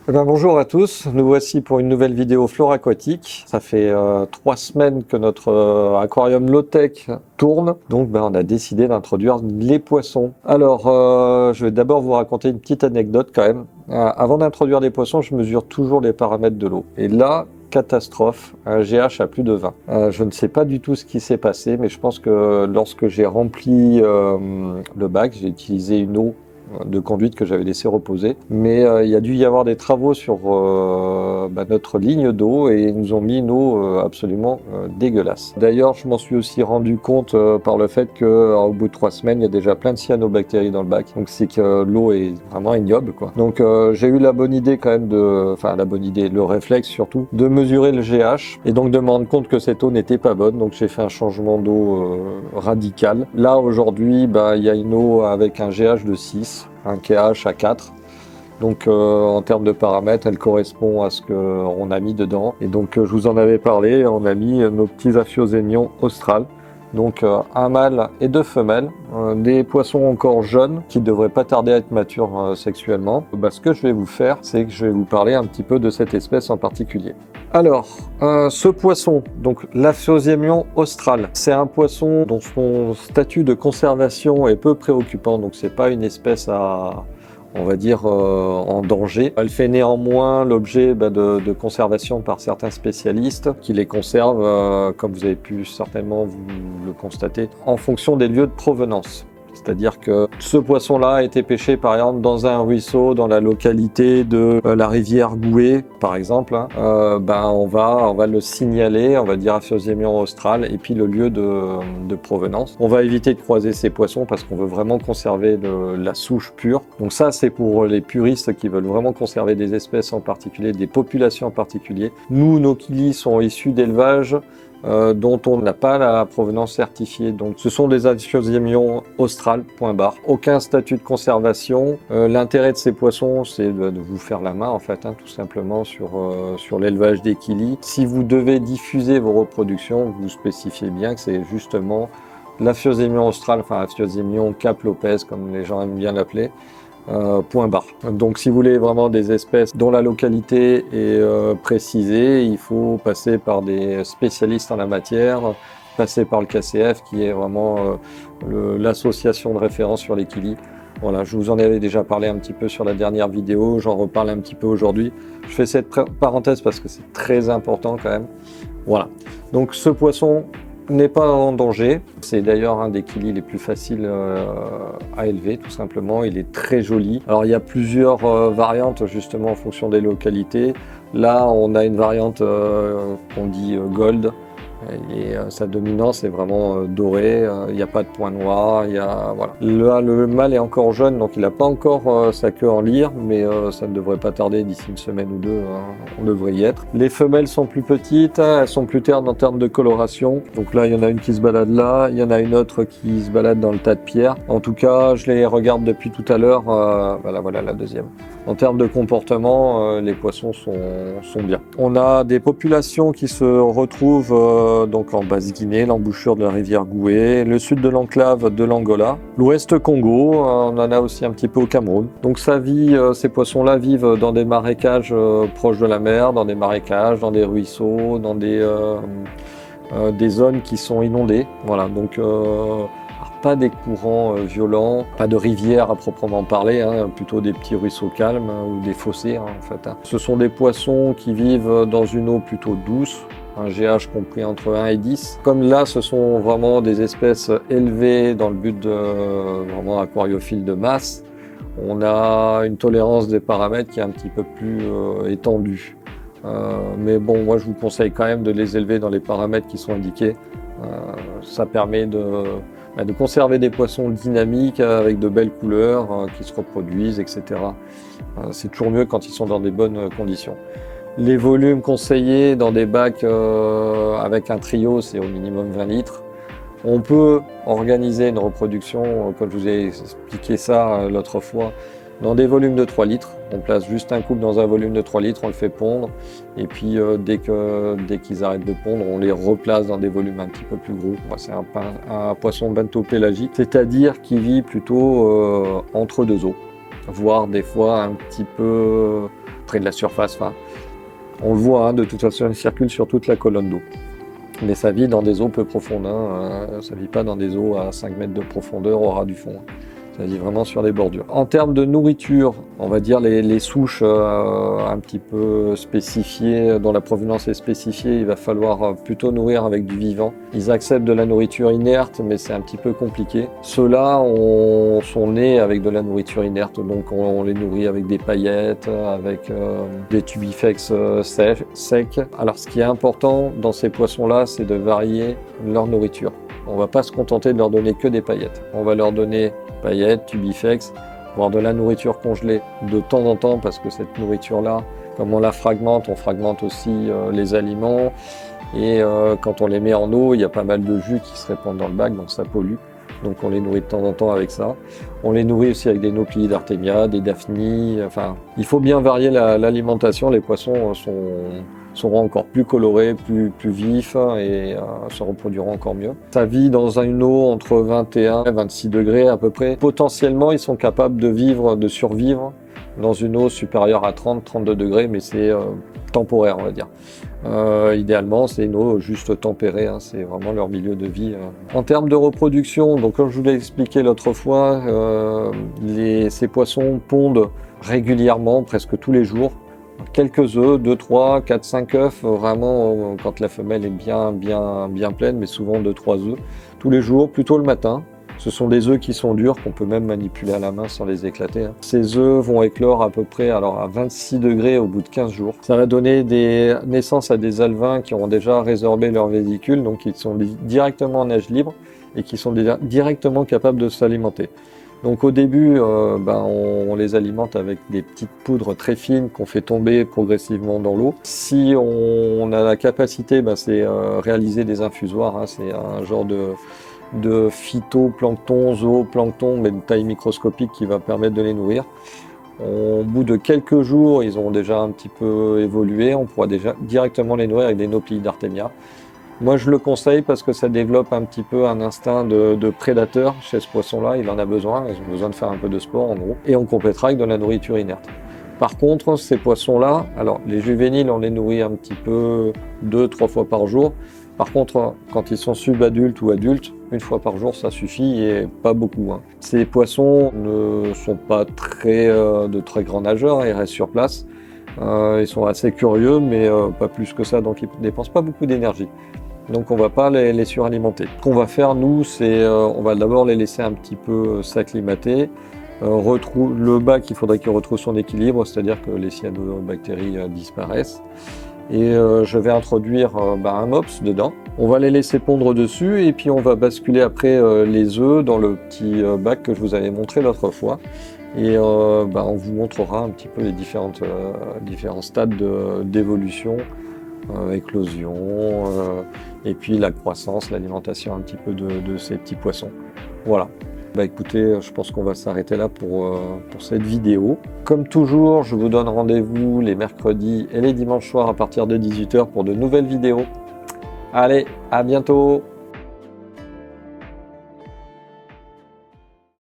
Bonjour à tous, nous voici pour une nouvelle vidéo flore aquatique. Ça fait 3 semaines que notre aquarium low-tech tourne, donc on a décidé d'introduire les poissons. Alors, je vais d'abord vous raconter une petite anecdote quand même. Avant d'introduire des poissons, je mesure toujours les paramètres de l'eau. Et là, catastrophe, un GH à plus de 20. Je ne sais pas du tout ce qui s'est passé, mais je pense que lorsque j'ai rempli le bac, j'ai utilisé une eau de conduite que j'avais laissé reposer. Mais il y a dû y avoir des travaux sur notre ligne d'eau et ils nous ont mis une eau absolument dégueulasse. D'ailleurs, je m'en suis aussi rendu compte par le fait qu'au bout de 3 semaines, il y a déjà plein de cyanobactéries dans le bac. Donc c'est que l'eau est vraiment ignoble, quoi. Donc j'ai eu la bonne idée quand même le réflexe surtout, de mesurer le GH et donc de me rendre compte que cette eau n'était pas bonne. Donc j'ai fait un changement d'eau radical. Là aujourd'hui, il y a une eau avec un GH de 6. Un KH à 4. Donc en termes de paramètres, elle correspond à ce qu'on a mis dedans. Et donc je vous en avais parlé, on a mis nos petits Aphyosemion australes. Donc un mâle et 2 femelles, des poissons encore jeunes qui ne devraient pas tarder à être matures sexuellement. Ce que je vais vous faire, c'est que je vais vous parler un petit peu de cette espèce en particulier. Alors, ce poisson, donc l'Aphyosemion austral, c'est un poisson dont son statut de conservation est peu préoccupant, donc c'est pas une espèce on va dire, en danger. Elle fait néanmoins l'objet de conservation par certains spécialistes qui les conservent, comme vous avez pu certainement vous le constater, en fonction des lieux de provenance. C'est-à-dire que ce poisson-là a été pêché par exemple dans un ruisseau dans la localité de la rivière Gouet, par exemple. On va le signaler, on va dire Aphyosemion austral et puis le lieu de provenance. On va éviter de croiser ces poissons parce qu'on veut vraiment conserver la souche pure. Donc ça, c'est pour les puristes qui veulent vraiment conserver des espèces en particulier, des populations en particulier. Nous, nos kilis sont issus d'élevage dont on n'a pas la provenance certifiée. Donc ce sont des Aphyosemion austral, point barre. Aucun statut de conservation. L'intérêt de ces poissons, c'est de vous faire la main en fait, tout simplement sur l'élevage des kilis. Si vous devez diffuser vos reproductions, vous spécifiez bien que c'est justement l'Aphyosemion austral, enfin Aphyosemion Cap Lopez comme les gens aiment bien l'appeler. Point barre. Donc si vous voulez vraiment des espèces dont la localité est précisée, il faut passer par des spécialistes en la matière, passer par le KCF qui est vraiment l'association de référence sur les kilis. Voilà, je vous en avais déjà parlé un petit peu sur la dernière vidéo, j'en reparle un petit peu aujourd'hui. Je fais cette parenthèse parce que c'est très important quand même. Voilà, donc ce poisson n'est pas en danger. C'est d'ailleurs un des kilis les plus faciles à élever, tout simplement. Il est très joli. Alors, il y a plusieurs variantes, justement, en fonction des localités. Là, on a une variante qu'on dit gold. Et sa dominance est vraiment dorée, il n'y a pas de point noir, voilà. Le mâle est encore jeune, donc il n'a pas encore sa queue en lyre, mais ça ne devrait pas tarder, d'ici une semaine ou deux, on devrait y être. Les femelles sont plus petites, elles sont plus ternes en termes de coloration. Donc là, il y en a une qui se balade là, il y en a une autre qui se balade dans le tas de pierres. En tout cas, je les regarde depuis tout à l'heure, voilà la deuxième. En termes de comportement, les poissons sont bien. On a des populations qui se retrouvent donc en Basse-Guinée, l'embouchure de la rivière Gouet, le sud de l'enclave de l'Angola, l'ouest Congo, on en a aussi un petit peu au Cameroun. Donc ces poissons-là vivent dans des marécages proches de la mer, dans des marécages, dans des ruisseaux, dans des zones qui sont inondées. Voilà, donc pas des courants violents, pas de rivières à proprement parler, plutôt des petits ruisseaux calmes ou des fossés en fait. Ce sont des poissons qui vivent dans une eau plutôt douce, un GH compris entre 1 et 10. Comme là, ce sont vraiment des espèces élevées dans le but de vraiment aquariophile de masse. On a une tolérance des paramètres qui est un petit peu plus étendue. Mais bon, moi je vous conseille quand même de les élever dans les paramètres qui sont indiqués. Ça permet de conserver des poissons dynamiques avec de belles couleurs qui se reproduisent, etc. C'est toujours mieux quand ils sont dans des bonnes conditions. Les volumes conseillés dans des bacs avec un trio, c'est au minimum 20 litres. On peut organiser une reproduction, comme je vous ai expliqué ça l'autre fois, dans des volumes de 3 litres. On place juste un couple dans un volume de 3 litres, on le fait pondre, et puis dès qu'ils arrêtent de pondre, on les replace dans des volumes un petit peu plus gros. C'est un poisson bentopélagique, c'est-à-dire qui vit plutôt entre deux eaux, voire des fois un petit peu près de la surface. Enfin, on le voit, hein, de toute façon, il circule sur toute la colonne d'eau. Mais ça vit dans des eaux peu profondes, hein. Ça vit pas dans des eaux à 5 mètres de profondeur au ras du fond. Ça vit vraiment sur les bordures. En termes de nourriture, on va dire les souches un petit peu spécifiées, dont la provenance est spécifiée, il va falloir plutôt nourrir avec du vivant. Ils acceptent de la nourriture inerte, mais c'est un petit peu compliqué. Ceux-là sont nés avec de la nourriture inerte, donc on les nourrit avec des paillettes, avec des tubifex secs. Alors ce qui est important dans ces poissons-là, c'est de varier leur nourriture. On va pas se contenter de leur donner que des paillettes. On va leur donner paillettes, tubifex, voire de la nourriture congelée de temps en temps, parce que cette nourriture-là, comme on la fragmente, on fragmente aussi les aliments. Et quand on les met en eau, il y a pas mal de jus qui se répandent dans le bac, donc ça pollue. Donc on les nourrit de temps en temps avec ça. On les nourrit aussi avec des nauplies d'Artemia, des daphnies. Enfin, il faut bien varier l'alimentation. Les poissons seront encore plus colorés, plus vifs et se reproduiront encore mieux. Ça vit dans une eau entre 21 et 26 degrés à peu près. Potentiellement, ils sont capables de survivre dans une eau supérieure à 30-32 degrés, mais c'est temporaire, on va dire. Idéalement, c'est une eau juste tempérée, hein, c'est vraiment leur milieu de vie. En termes de reproduction, donc comme je vous l'ai expliqué l'autre fois, ces poissons pondent régulièrement, presque tous les jours. Quelques œufs, 2, 3, 4, 5 œufs, vraiment quand la femelle est bien pleine, mais souvent 2, 3 œufs, tous les jours, plutôt le matin. Ce sont des œufs qui sont durs, qu'on peut même manipuler à la main sans les éclater. Ces œufs vont éclore à peu près à 26 degrés au bout de 15 jours. Ça va donner des naissances à des alevins qui auront déjà résorbé leur vésicule, donc ils sont directement en nage libre et qui sont directement capables de s'alimenter. Donc au début, on les alimente avec des petites poudres très fines qu'on fait tomber progressivement dans l'eau. Si on a la capacité, c'est réaliser des infusoires, hein, c'est un genre de phytoplancton, zooplancton, mais de taille microscopique qui va permettre de les nourrir. Au bout de quelques jours, ils ont déjà un petit peu évolué, on pourra déjà directement les nourrir avec des nauplies d'Artemia. Moi, je le conseille parce que ça développe un petit peu un instinct de prédateur chez ce poisson-là. Il en a besoin, ils ont besoin de faire un peu de sport en gros. Et on complétera avec de la nourriture inerte. Par contre, ces poissons-là, alors les juvéniles, on les nourrit un petit peu 2-3 fois par jour. Par contre, quand ils sont subadultes ou adultes, 1 fois par jour, ça suffit et pas beaucoup. Hein. Ces poissons ne sont pas de très grands nageurs, ils restent sur place. Ils sont assez curieux, mais pas plus que ça, donc ils ne dépensent pas beaucoup d'énergie. Donc on ne va pas les suralimenter. Ce qu'on va faire, nous, c'est on va d'abord les laisser un petit peu s'acclimater. Le bac, il faudrait qu'il retrouve son équilibre, c'est-à-dire que les cyanobactéries disparaissent. Et je vais introduire un MOPS dedans. On va les laisser pondre dessus et puis on va basculer après les œufs dans le petit bac que je vous avais montré l'autre fois. Et on vous montrera un petit peu les différents stades d'évolution, éclosion, et puis la croissance, l'alimentation un petit peu de ces petits poissons. Voilà. Écoutez, je pense qu'on va s'arrêter là pour cette vidéo. Comme toujours, je vous donne rendez-vous les mercredis et les dimanches soirs à partir de 18 h pour de nouvelles vidéos. Allez, à bientôt!